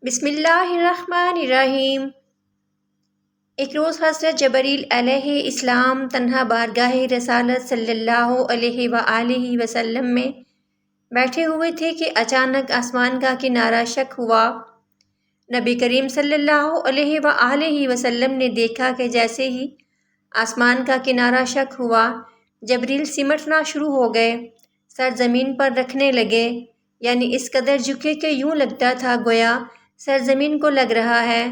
بسم اللہ الرحمن الرحیم۔ ایک روز حضرت جبریل علیہ السلام تنہا بارگاہ رسالت صلی اللہ علیہ وآلہ وسلم میں بیٹھے ہوئے تھے کہ اچانک آسمان کا کنارہ شق ہوا۔ نبی کریم صلی اللہ علیہ وآلہ وسلم نے دیکھا کہ جیسے ہی آسمان کا کنارہ شق ہوا، جبریل سمٹنا شروع ہو گئے، سر زمین پر رکھنے لگے، یعنی اس قدر جھکے کہ یوں لگتا تھا گویا سرزمین کو لگ رہا ہے،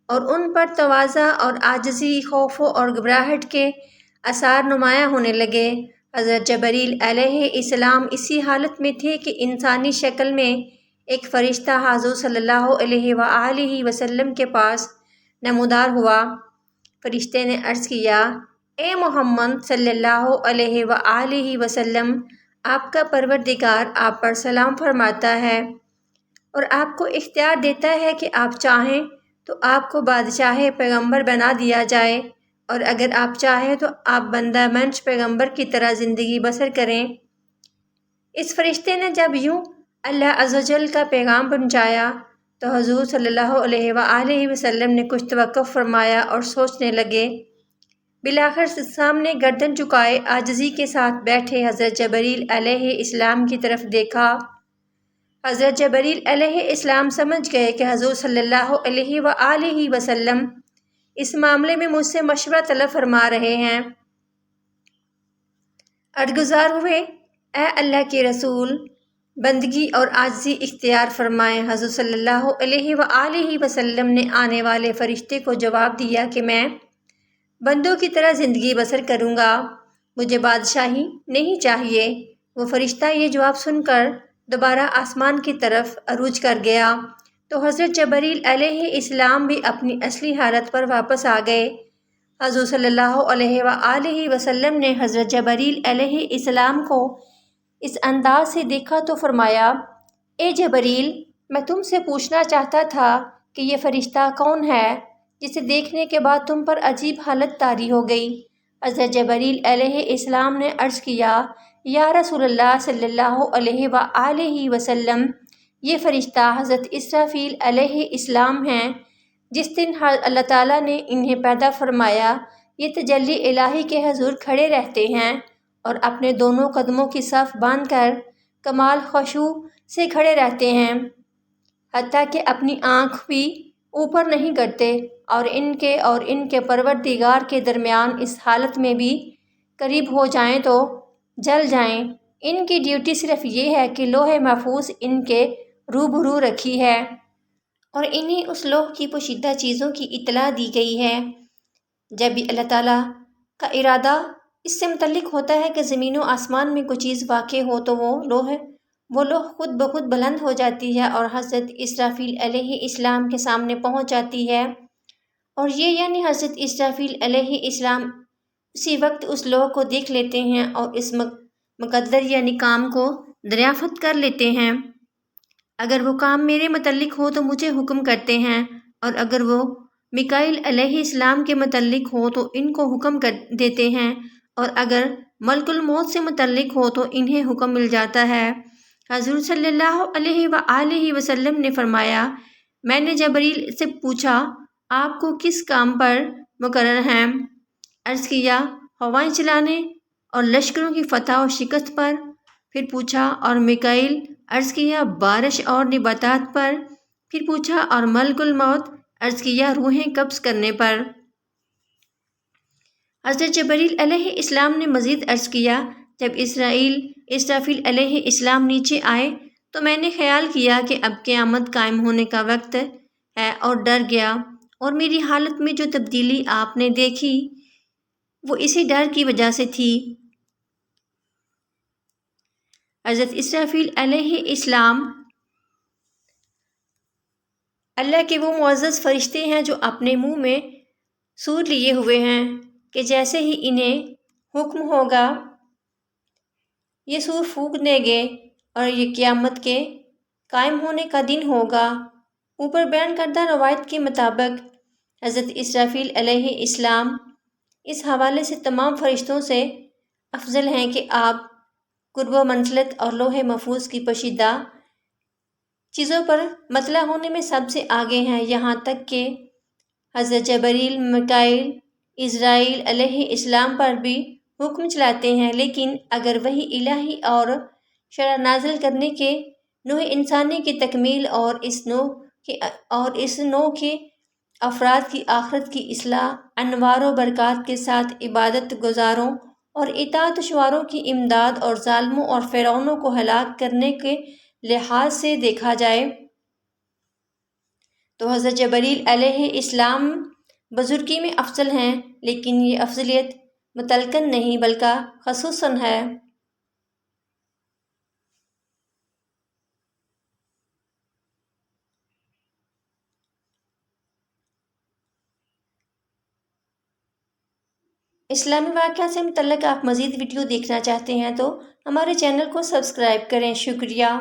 اور ان پر تواضع اور عاجزی، خوف اور گھبراہٹ کے آثار نمایاں ہونے لگے۔ حضرت جبریل علیہ السلام اسی حالت میں تھے کہ انسانی شکل میں ایک فرشتہ حضور صلی اللہ علیہ وآلہ وسلم کے پاس نمودار ہوا۔ فرشتے نے عرض کیا، اے محمد صلی اللہ علیہ وآلہ وسلم، آپ کا پروردگار آپ پر سلام فرماتا ہے اور آپ کو اختیار دیتا ہے کہ آپ چاہیں تو آپ کو بادشاہ پیغمبر بنا دیا جائے، اور اگر آپ چاہیں تو آپ بندہ منش پیغمبر کی طرح زندگی بسر کریں۔ اس فرشتے نے جب یوں اللہ عز و جل کا پیغام پہنچایا تو حضور صلی اللہ علیہ وآلہ وسلم نے کچھ توقف فرمایا اور سوچنے لگے۔ بالآخر سامنے گردن جھکائے عاجزی کے ساتھ بیٹھے حضرت جبریل علیہ السلام کی طرف دیکھا۔ حضرت جبریل علیہ السلام سمجھ گئے کہ حضور صلی اللہ علیہ وآلہ وسلم اس معاملے میں مجھ سے مشورہ طلب فرما رہے ہیں۔ عرضگزار ہوئے، اے اللہ کے رسول، بندگی اور عاجزی اختیار فرمائیں۔ حضور صلی اللہ علیہ وآلہ وسلم نے آنے والے فرشتے کو جواب دیا کہ میں بندوں کی طرح زندگی بسر کروں گا، مجھے بادشاہی نہیں چاہیے۔ وہ فرشتہ یہ جواب سن کر دوبارہ آسمان کی طرف عروج کر گیا تو حضرت جبریل علیہ السلام بھی اپنی اصلی حالت پر واپس آ گئے۔ حضور صلی اللہ علیہ وآلہ وسلم نے حضرت جبریل علیہ السلام کو اس انداز سے دیکھا تو فرمایا، اے جبریل، میں تم سے پوچھنا چاہتا تھا کہ یہ فرشتہ کون ہے جسے دیکھنے کے بعد تم پر عجیب حالت طاری ہو گئی۔ حضرت جبریل علیہ السلام نے عرض کیا، یا رسول اللہ صلی اللہ علیہ وآلہ وسلم، یہ فرشتہ حضرت اسرافیل علیہ السلام ہیں۔ جس دن اللہ تعالیٰ نے انہیں پیدا فرمایا، یہ تجلی الہی کے حضور کھڑے رہتے ہیں اور اپنے دونوں قدموں کی صف باندھ کر کمال خشوع سے کھڑے رہتے ہیں، حتیٰ کہ اپنی آنکھ بھی اوپر نہیں کرتے، اور ان کے پروردگار کے درمیان اس حالت میں بھی قریب ہو جائیں تو جل جائیں۔ ان کی ڈیوٹی صرف یہ ہے کہ لوح محفوظ ان کے روبرو رکھی ہے اور انہیں اس لوح کی پوشیدہ چیزوں کی اطلاع دی گئی ہے۔ جب بھی اللہ تعالیٰ کا ارادہ اس سے متعلق ہوتا ہے کہ زمین و آسمان میں کوئی چیز واقع ہو تو وہ لوح خود بخود بلند ہو جاتی ہے اور حضرت اسرافیل علیہ السلام کے سامنے پہنچ جاتی ہے، اور یہ یعنی حضرت اسرافیل علیہ السلام اسی وقت اس لوح کو دیکھ لیتے ہیں اور اس مقدر یعنی کام کو دریافت کر لیتے ہیں۔ اگر وہ کام میرے متعلق ہو تو مجھے حکم کرتے ہیں، اور اگر وہ میکائیل علیہ السلام کے متعلق ہو تو ان کو حکم کر دیتے ہیں، اور اگر ملک الموت سے متعلق ہو تو انہیں حکم مل جاتا ہے۔ حضور صلی اللہ علیہ وآلہ وسلم نے فرمایا، میں نے جبریل سے پوچھا، آپ کو کس کام پر مقرر ہیں؟ عرض کیا، ہوائیں چلانے اور لشکروں کی فتح و شکست پر۔ پھر پوچھا، اور میکائیل؟ عرض کیا، بارش اور نباتات پر۔ پھر پوچھا، اور ملک الموت؟ عرض کیا، روحیں قبض کرنے پر۔ حضرت جبریل علیہ السلام نے مزید عرض کیا، جب اسرافیل علیہ السلام نیچے آئے تو میں نے خیال کیا کہ اب قیامت قائم ہونے کا وقت ہے، اور ڈر گیا، اور میری حالت میں جو تبدیلی آپ نے دیکھی وہ اسی ڈر کی وجہ سے تھی۔ حضرت اسرافیل علیہ السلام اللہ کے وہ معزز فرشتے ہیں جو اپنے منہ میں سور لیے ہوئے ہیں کہ جیسے ہی انہیں حکم ہوگا یہ سور پھونک دیں گے، اور یہ قیامت کے قائم ہونے کا دن ہوگا۔ اوپر بیان کردہ روایت کے مطابق حضرت اسرافیل علیہ السلام اس حوالے سے تمام فرشتوں سے افضل ہیں کہ آپ قرب و منزلت اور لوح محفوظ کی پوشیدہ چیزوں پر مطلع ہونے میں سب سے آگے ہیں، یہاں تک کہ حضرت جبریل، میکائیل، اسرائیل علیہ السلام پر بھی حکم چلاتے ہیں۔ لیکن اگر وحی الہی اور شرع نازل کرنے کے نوع انسانی کی تکمیل اور اس نوع کے افراد کی آخرت کی اصلاح، انوار و برکات کے ساتھ عبادت گزاروں اور اطاعت شعاروں کی امداد اور ظالموں اور فرعونوں کو ہلاک کرنے کے لحاظ سے دیکھا جائے تو حضرت جبریل علیہ السلام بزرگی میں افضل ہیں، لیکن یہ افضلیت مطلقاً نہیں بلکہ خصوصاً ہے۔ اسلامی واقعہ سے متعلق آپ مزید ویڈیو دیکھنا چاہتے ہیں تو ہمارے چینل کو سبسکرائب کریں۔ شکریہ۔